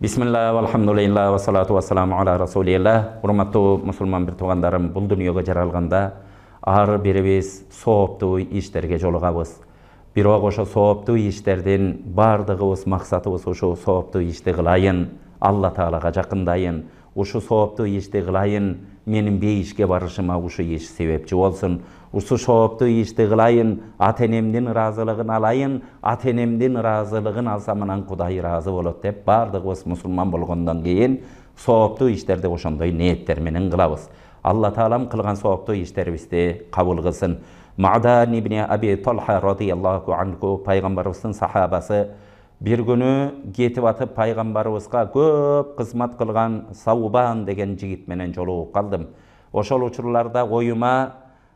Бисмилла, алхамдулилла, ва салату ва саламу аля расулилла. Урматтуу мусулман бир туугандарым, бул дүйнөгө жаралганда ар бирибиз сооптуу иштерге жолугабыз. Бирок ошо сооптуу иштердин бардыгыбыз максатыбыз ушу сооптуу ишти кылайын, Алла Таалага жакындайын, ушу сооптуу ишти кылайын, менин бейишке барышыма ушу иш себепчи болсун. Ушу сооптуу ишти кылайын, ата-энемдин ыраазылыгын алайын, ата-энемдин ыраазылыгын алсам анан Кудай ыраазы болот деп бардыгыбыз мусулман болгондон кийин сооптуу иштерди ошондой ниеттер менен кылабыз. Алла Таалам кылган сооптуу иштерибизди кабыл кылсын. Маъдан ибн Аби Талха радийаллаху анху пайгамбарыбыздын сахабасы bir günü ketip atıp paygambarыбызга көп кызмат кылган Саубан деген жигит менен жолугуп калдым. Ошол учурларда оюма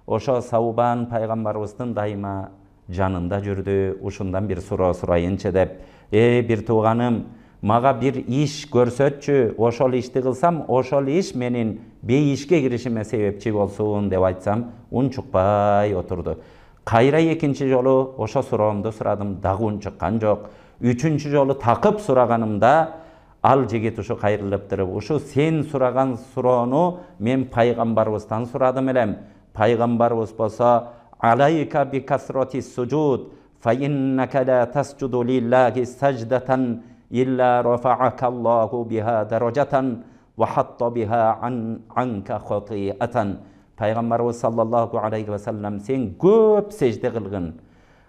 ошо Саубан пайгамбарыбыздын дайыма жанында жүрдү. Ушундан bir суроо сурайынчы деп, бир тууганым, мага бир иш көрсөтчү, ошол ишти кылсам, ошол иш менин бейишке киришиме себепчи болсун деп айтсам, унчукпай отурду. Кайра экинчи жолу ошо суроомду сурадым, дагы унчуккан жок. Üçüncü жолу такып сураганымда ал жигит ушу кайрылып туруп, ушу сен сураган суроону мен пайгамбарыбыздан сурадым элем. Пайгамбарыбыз болсо алайка би касрати сужуд фа иннака ла тасжуду лиллахи саждатан илля рафа'ака Аллаху биха даражатан ва хатта биха анка хати'atan. Пайгамбарыбыз саллаллаху алейхи ва саллям сен көп сежде кылгын.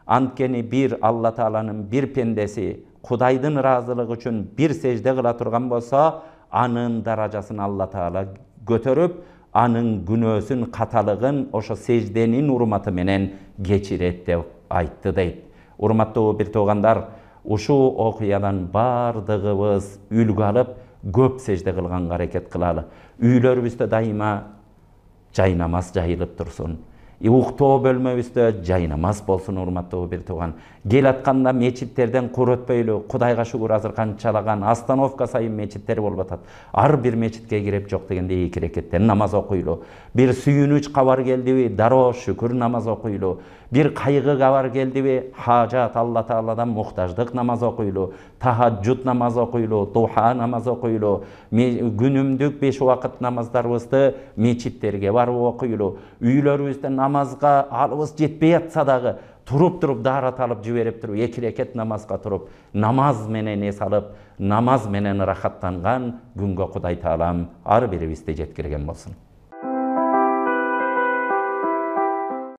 Анткени bir Allah Taala'nın bir pendesi Kudayдын ыраазылыгы үчүн bir secde кыла турган болсо, анын даражасын Allah Taala көтөрүп, анын күнөөсүн каталыгын ошо secdenин урматы менен кечирет деп айтты дейт. Урматтуу бир туугандар, ушул окуядан бардыгыбыз үлгү алып, көп secde кылганга аракет кылалы. Үйлөрүбүздө дайыма жайнамаз жайылып турсун. Уктоо бөлмөбүздө жайнамаз болсун, урматтуу бир тууган. Кел атканда мечиттерден кур өтпөйлү, Кудайга шүгүр азыр канчалаган остановка сайын мечиттер болуп атат. Ар бир мечитке кирип жок дегенде 2 рекеттен намаз окуйлу. Bir сүйүнүч кабар келдиби, дароо шүкүр намаз окуйлу. Bir кайгы кабар келдиби, хажат Алла Тааладан муктаждык намаз окуйлу. Тахажжуд намаз окуйлу, духа намаз окуйлу. Күнүмдүк 5 убакыт намаздарыбызды мечиттерге барып окуйлу. Үйлөрүбүздө намазга алыбыз жетпей атса дагы туруп даарат алып жиберип туруп 2 рекет намазга туруп, намаз менен эс алып, намаз менен рахаттанган күнгө Кудай Таалам ар бирибизди жеткирген болсун.